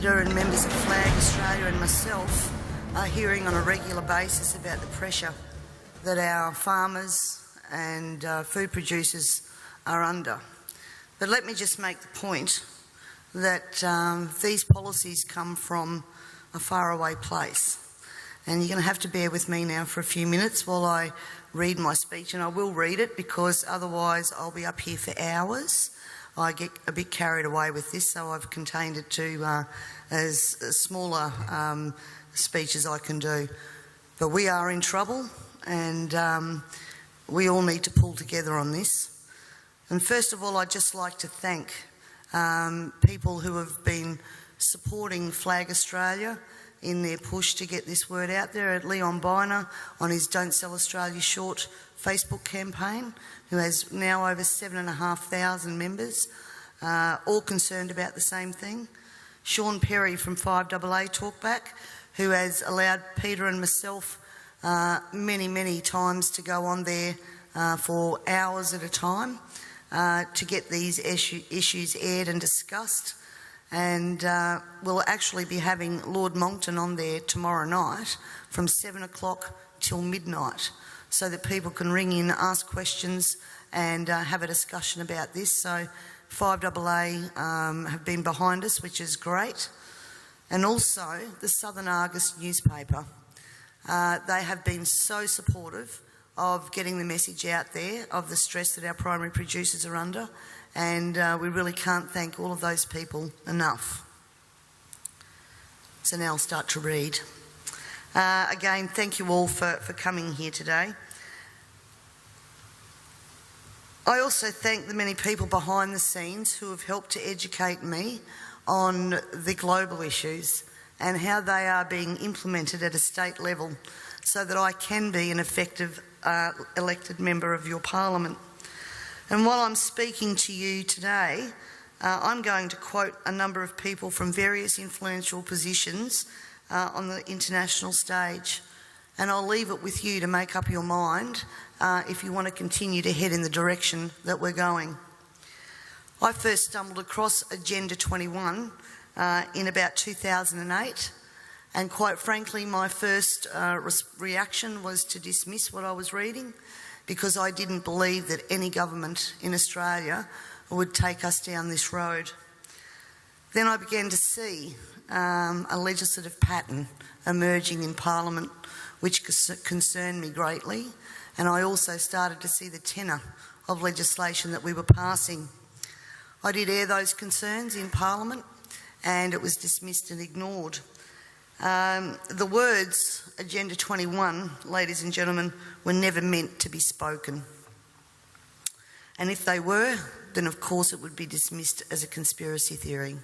Leader and members of Flag Australia and myself are hearing on a regular basis about the pressure that our farmers and food producers are under. But let me just make the point that these policies come from a faraway place. And you're going to have to bear with me now for a few minutes while I read my speech, and I will read it because otherwise I'll be up here for hours. I get a bit carried away with this, so I've contained it to as smaller speech as I can do. But we are in trouble, and we all need to pull together on this. And first of all, I'd just like to thank people who have been supporting Flag Australia in their push to get this word out there. At Leon Biner on his Don't Sell Australia Short Facebook campaign, who has now over 7,500 members, all concerned about the same thing. Sean Perry from 5AA Talkback, who has allowed Peter and myself many times to go on there for hours at a time to get these issues aired and discussed. And we'll actually be having Lord Monckton on there tomorrow night from 7 o'clock till midnight, so that people can ring in, ask questions and have a discussion about this. So 5AA have been behind us, which is great. And also the Southern Argus newspaper. They have been so supportive of getting the message out there of the stress that our primary producers are under, and we really can't thank all of those people enough. So now I'll start to read. Again, thank you all for coming here today. I also thank the many people behind the scenes who have helped to educate me on the global issues and how they are being implemented at a state level so that I can be an effective elected member of your parliament. And while I'm speaking to you today, I'm going to quote a number of people from various influential positions on the international stage, and I'll leave it with you to make up your mind if you want to continue to head in the direction that we're going. I first stumbled across Agenda 21 in about 2008, and quite frankly my first reaction was to dismiss what I was reading, because I didn't believe that any government in Australia would take us down this road. Then I began to see a legislative pattern emerging in Parliament which concerned me greatly, and I also started to see the tenor of legislation that we were passing. I did air those concerns in Parliament, and it was dismissed and ignored. The words Agenda 21, ladies and gentlemen, were never meant to be spoken. And if they were, then of course it would be dismissed as a conspiracy theory.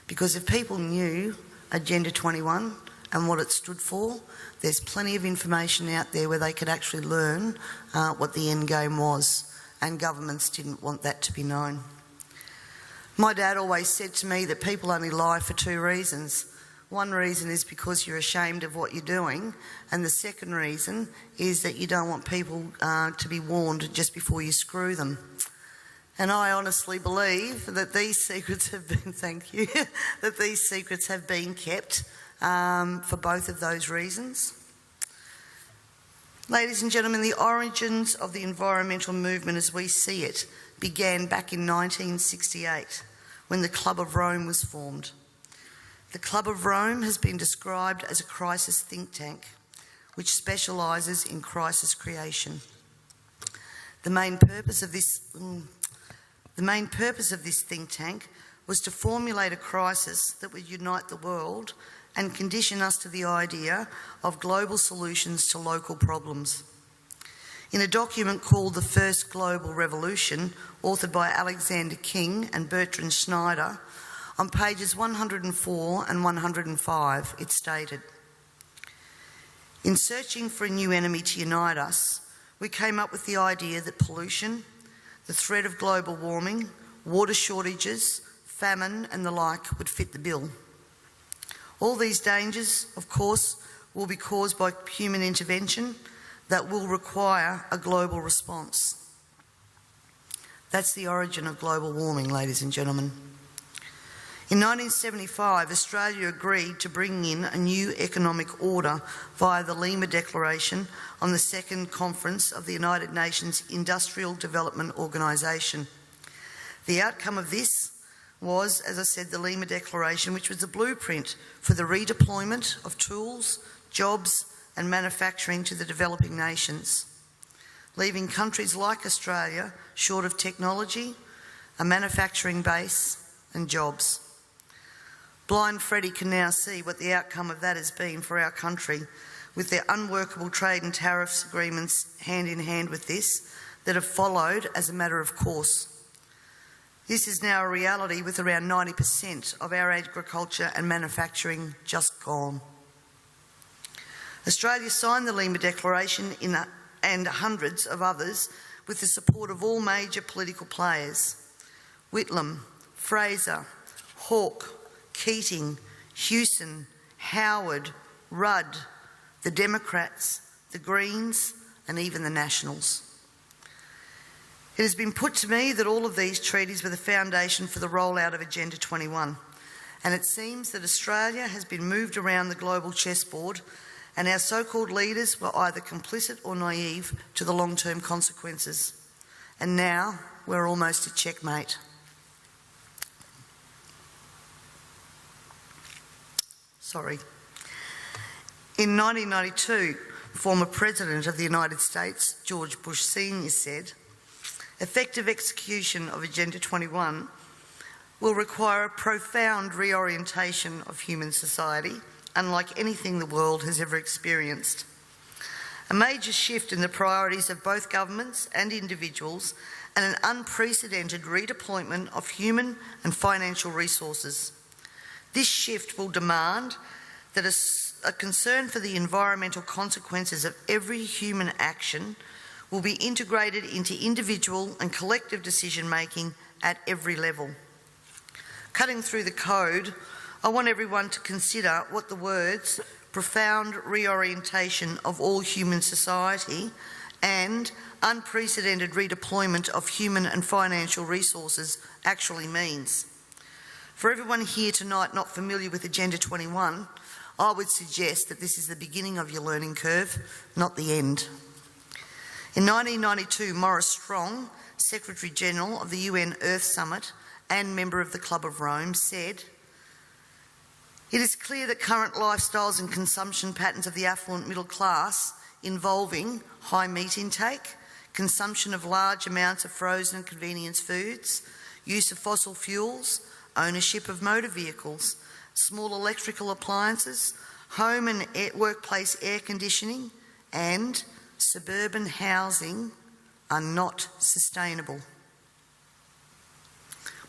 Because if people knew Agenda 21 and what it stood for, there's plenty of information out there where they could actually learn what the end game was, and governments didn't want that to be known. My dad always said to me that people only lie for two reasons. One reason is because you're ashamed of what you're doing, and the second reason is that you don't want people to be warned just before you screw them. And I honestly believe that these secrets have been, thank you, that these secrets have been kept for both of those reasons. Ladies and gentlemen, the origins of the environmental movement as we see it began back in 1968 when the Club of Rome was formed. The Club of Rome has been described as a crisis think tank which specialises in crisis creation. The main purpose of this think tank was to formulate a crisis that would unite the world and condition us to the idea of global solutions to local problems. In a document called The First Global Revolution, authored by Alexander King and Bertrand Schneider, on pages 104 and 105, it stated, "In searching for a new enemy to unite us, we came up with the idea that pollution, the threat of global warming, water shortages, famine and the like would fit the bill. All these dangers, of course, will be caused by human intervention that will require a global response." That's the origin of global warming, ladies and gentlemen. In 1975, Australia agreed to bring in a new economic order via the Lima Declaration on the Second Conference of the United Nations Industrial Development Organisation. The outcome of this was, as I said, the Lima Declaration, which was a blueprint for the redeployment of tools, jobs and manufacturing to the developing nations, leaving countries like Australia short of technology, a manufacturing base and jobs. Blind Freddie can now see what the outcome of that has been for our country, with their unworkable trade and tariffs agreements hand in hand with this that have followed as a matter of course. This is now a reality, with around 90% of our agriculture and manufacturing just gone. Australia signed the Lima Declaration and hundreds of others with the support of all major political players: Whitlam, Fraser, Hawke, Keating, Hewson, Howard, Rudd, the Democrats, the Greens and even the Nationals. It has been put to me that all of these treaties were the foundation for the rollout of Agenda 21, and it seems that Australia has been moved around the global chessboard, and our so-called leaders were either complicit or naive to the long-term consequences. And now we're almost at checkmate. In 1992, former President of the United States, George Bush Sr. said, "Effective execution of Agenda 21 will require a profound reorientation of human society, unlike anything the world has ever experienced. A major shift in the priorities of both governments and individuals, and an unprecedented redeployment of human and financial resources. This shift will demand that a concern for the environmental consequences of every human action will be integrated into individual and collective decision-making at every level." Cutting through the code, I want everyone to consider what the words "profound reorientation of all human society" and "unprecedented redeployment of human and financial resources" actually means. For everyone here tonight not familiar with Agenda 21, I would suggest that this is the beginning of your learning curve, not the end. In 1992, Maurice Strong, Secretary-General of the UN Earth Summit and member of the Club of Rome, said, "It is clear that current lifestyles and consumption patterns of the affluent middle class, involving high meat intake, consumption of large amounts of frozen and convenience foods, use of fossil fuels, ownership of motor vehicles, small electrical appliances, home and workplace air conditioning, and suburban housing are not sustainable."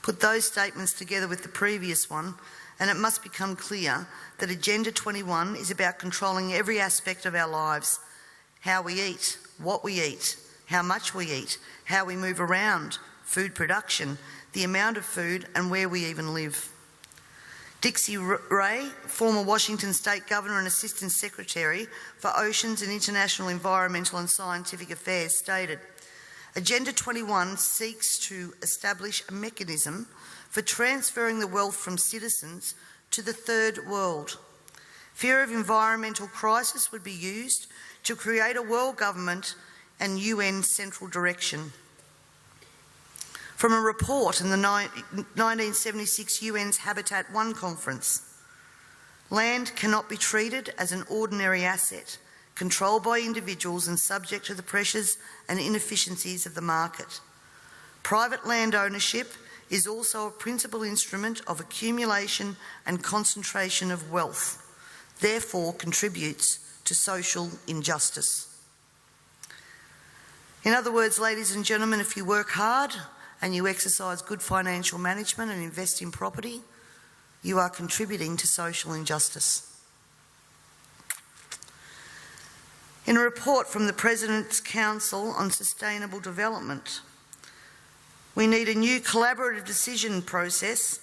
Put those statements together with the previous one, and it must become clear that Agenda 21 is about controlling every aspect of our lives: how we eat, what we eat, how much we eat, how we move around, food production, the amount of food, and where we even live. Dixie Ray, former Washington State Governor and Assistant Secretary for Oceans and International Environmental and Scientific Affairs, stated, "Agenda 21 seeks to establish a mechanism for transferring the wealth from citizens to the third world. Fear of environmental crisis would be used to create a world government and UN central direction." From a report in the 1976 UN's Habitat I conference, land cannot be treated as an ordinary asset, controlled by individuals and subject to the pressures and inefficiencies of the market. Private land ownership is also a principal instrument of accumulation and concentration of wealth, therefore contributes to social injustice. In other words, ladies and gentlemen, if you work hard and you exercise good financial management and invest in property, you are contributing to social injustice. In a report from the President's Council on Sustainable Development, we need a new collaborative decision process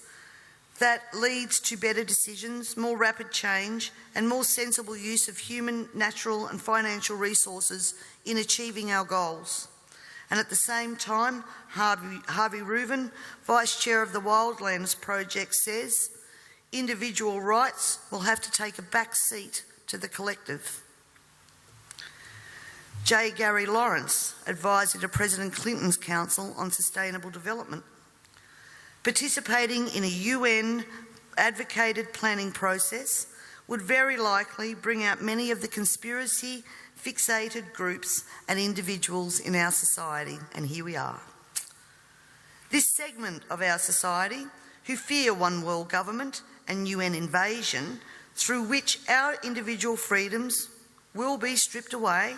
that leads to better decisions, more rapid change, and more sensible use of human, natural and financial resources in achieving our goals. And at the same time, Harvey Reuven, Vice Chair of the Wildlands Project, says individual rights will have to take a back seat to the collective. J. Gary Lawrence, advisor to President Clinton's Council on Sustainable Development. Participating in a UN advocated planning process would very likely bring out many of the conspiracy fixated groups and individuals in our society, and here we are. This segment of our society, who fear one world government and UN invasion, through which our individual freedoms will be stripped away,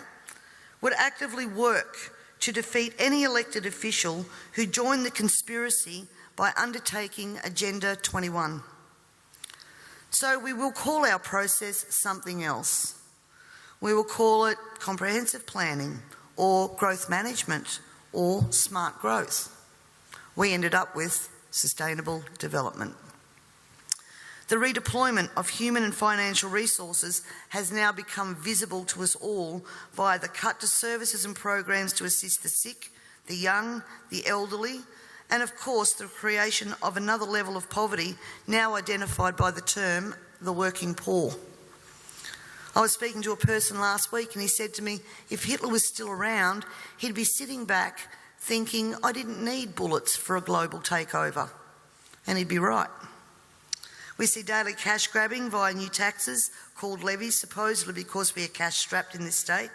would actively work to defeat any elected official who joined the conspiracy by undertaking Agenda 21. So we will call our process something else. We will call it comprehensive planning or growth management or smart growth. We ended up with sustainable development. The redeployment of human and financial resources has now become visible to us all via the cut to services and programs to assist the sick, the young, the elderly, and of course the creation of another level of poverty now identified by the term the working poor. I was speaking to a person last week and he said to me, if Hitler was still around, he'd be sitting back thinking, I didn't need bullets for a global takeover. And he'd be right. We see daily cash grabbing via new taxes called levies, supposedly because we are cash strapped in this state,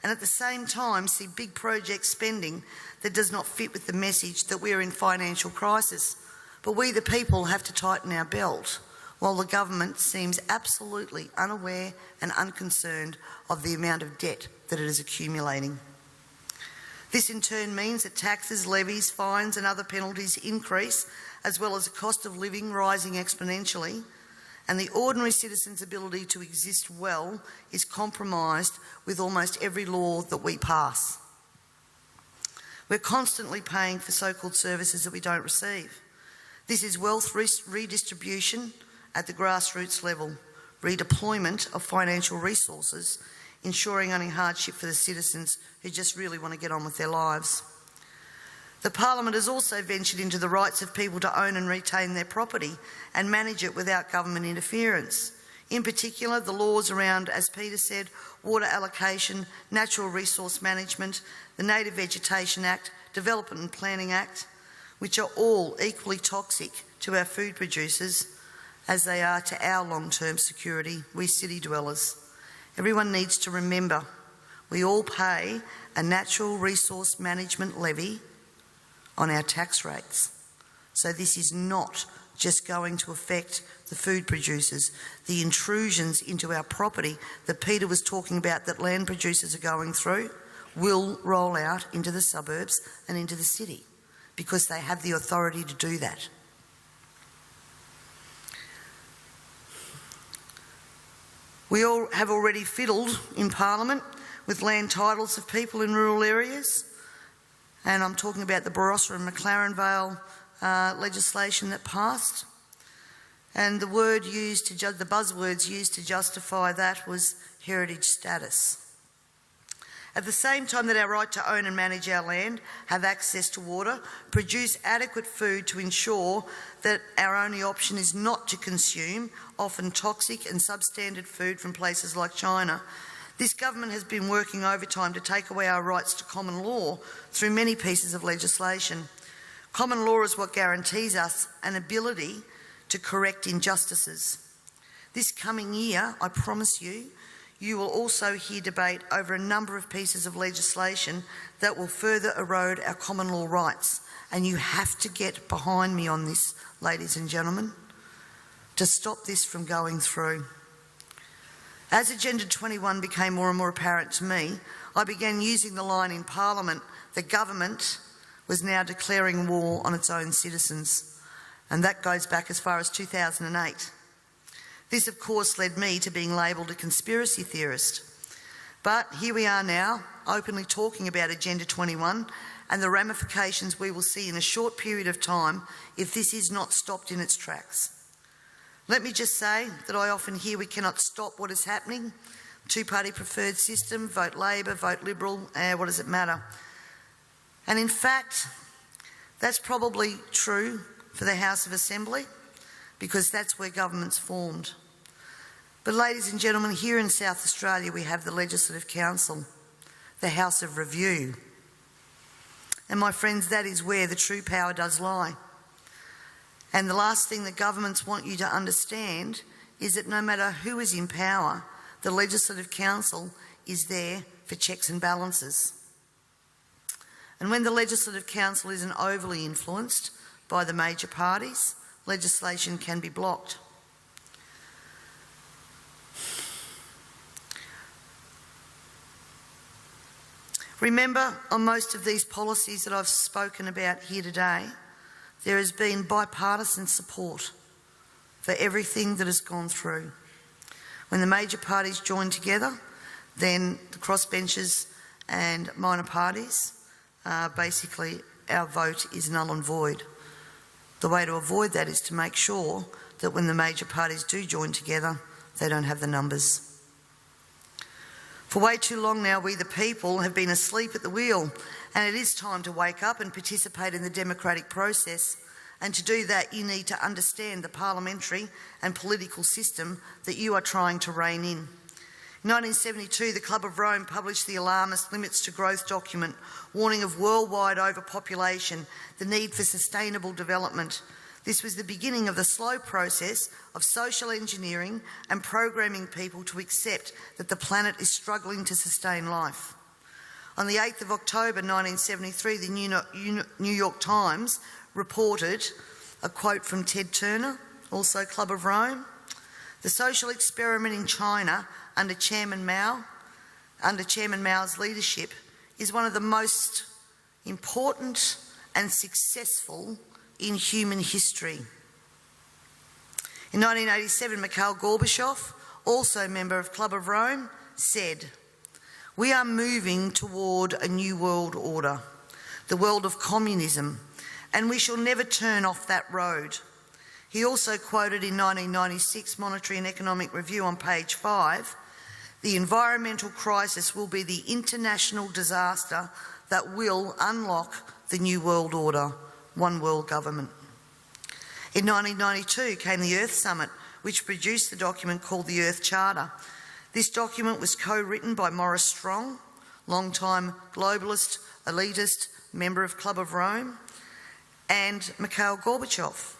and at the same time see big project spending that does not fit with the message that we are in financial crisis. But we the people have to tighten our belt, while the government seems absolutely unaware and unconcerned of the amount of debt that it is accumulating. This in turn means that taxes, levies, fines and other penalties increase, as well as the cost of living rising exponentially, and the ordinary citizen's ability to exist well is compromised with almost every law that we pass. We're constantly paying for so-called services that we don't receive. This is wealth redistribution at the grassroots level, redeployment of financial resources, ensuring only hardship for the citizens who just really want to get on with their lives. The Parliament has also ventured into the rights of people to own and retain their property and manage it without government interference. In particular, the laws around, as Peter said, water allocation, natural resource management, the Native Vegetation Act, Development and Planning Act, which are all equally toxic to our food producers as they are to our long-term security, we city dwellers. Everyone needs to remember we all pay a natural resource management levy on our tax rates. So this is not just going to affect the food producers. The intrusions into our property that Peter was talking about that land producers are going through will roll out into the suburbs and into the city because they have the authority to do that. We all have already fiddled in Parliament with land titles of people in rural areas, and I'm talking about the Barossa and McLaren Vale legislation that passed. And the buzzwords used to justify that was heritage status. At the same time that our right to own and manage our land, have access to water, produce adequate food to ensure that our only option is not to consume often toxic and substandard food from places like China, this government has been working overtime to take away our rights to common law through many pieces of legislation. Common law is what guarantees us an ability to correct injustices. This coming year, I promise you, you will also hear debate over a number of pieces of legislation that will further erode our common law rights. And you have to get behind me on this, ladies and gentlemen, to stop this from going through. As Agenda 21 became more and more apparent to me, I began using the line in Parliament that government was now declaring war on its own citizens. And that goes back as far as 2008. This, of course, led me to being labelled a conspiracy theorist. But here we are now, openly talking about Agenda 21 and the ramifications we will see in a short period of time if this is not stopped in its tracks. Let me just say that I often hear we cannot stop what is happening. Two-party preferred system, vote Labor, vote Liberal, what does it matter? And in fact, that's probably true for the House of Assembly, because that's where government's formed. But ladies and gentlemen, here in South Australia we have the Legislative Council, the House of Review. And my friends, that is where the true power does lie. And the last thing that governments want you to understand is that no matter who is in power, the Legislative Council is there for checks and balances. And when the Legislative Council isn't overly influenced by the major parties, legislation can be blocked. Remember, on most of these policies that I've spoken about here today, there has been bipartisan support for everything that has gone through. When the major parties join together, then the crossbenchers and minor parties, basically our vote is null and void. The way to avoid that is to make sure that when the major parties do join together, they don't have the numbers. For way too long now, we the people have been asleep at the wheel, and it is time to wake up and participate in the democratic process. And to do that, you need to understand the parliamentary and political system that you are trying to rein in. In 1972, the Club of Rome published the alarmist Limits to Growth document, warning of worldwide overpopulation, the need for sustainable development. This was the beginning of the slow process of social engineering and programming people to accept that the planet is struggling to sustain life. On the 8th of October 1973, the New York Times reported a quote from Ted Turner, also Club of Rome. The social experiment in China under Chairman Mao's leadership is one of the most important and successful in human history. In 1987, Mikhail Gorbachev, also a member of Club of Rome, said, "We are moving toward a new world order, the world of communism, and we shall never turn off that road." He also quoted in 1996 Monetary and Economic Review on page 5, "The environmental crisis will be the international disaster that will unlock the new world order, one world government." In 1992 came the Earth Summit, which produced the document called the Earth Charter. This document was co-written by Maurice Strong, long-time globalist, elitist, member of Club of Rome, and Mikhail Gorbachev.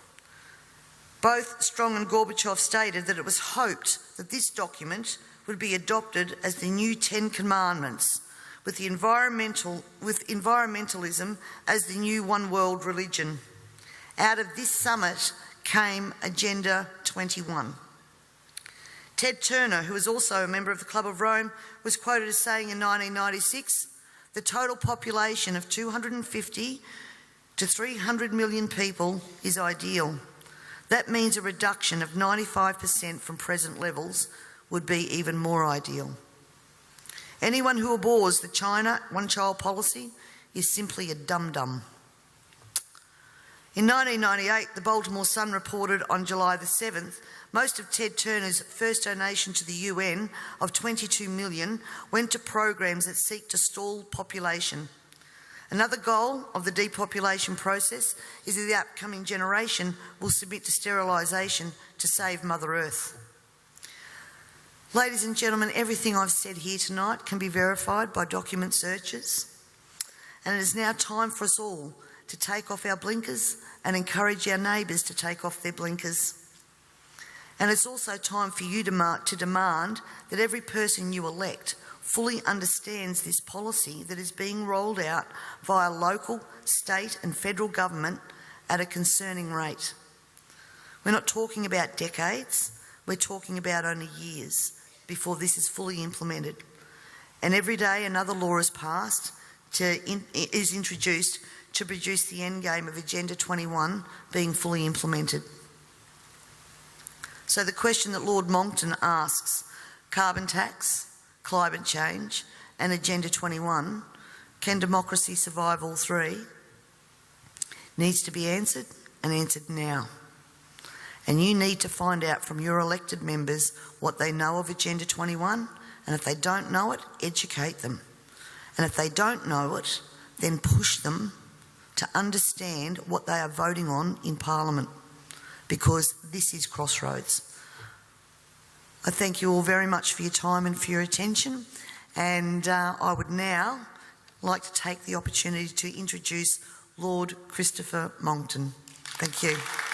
Both Strong and Gorbachev stated that it was hoped that this document would be adopted as the new 10 Commandments, with environmentalism as the new one world religion. Out of this summit came Agenda 21. Ted Turner, who was also a member of the Club of Rome, was quoted as saying in 1996, "The total population of 250 to 300 million people is ideal. That means a reduction of 95% from present levels would be even more ideal. Anyone who abhors the China one-child policy is simply a dum-dum." In 1998, the Baltimore Sun reported on July the 7th, most of Ted Turner's first donation to the UN of $22 million went to programs that seek to stall population. Another goal of the depopulation process is that the upcoming generation will submit to sterilisation to save Mother Earth. Ladies and gentlemen, everything I've said here tonight can be verified by document searches, and it is now time for us all to take off our blinkers and encourage our neighbours to take off their blinkers. And it's also time for you to demand that every person you elect fully understands this policy that is being rolled out via local, state and federal government at a concerning rate. We're not talking about decades, we're talking about only years before this is fully implemented. And every day another law is passed, is introduced to produce the endgame of Agenda 21 being fully implemented. So the question that Lord Monckton asks, carbon tax, climate change and Agenda 21, can democracy survive all three? Needs to be answered, and answered now. And you need to find out from your elected members what they know of Agenda 21, and if they don't know it, educate them. And if they don't know it, then push them to understand what they are voting on in Parliament, because this is crossroads. I thank you all very much for your time and for your attention, and I would now like to take the opportunity to introduce Lord Christopher Monckton. Thank you.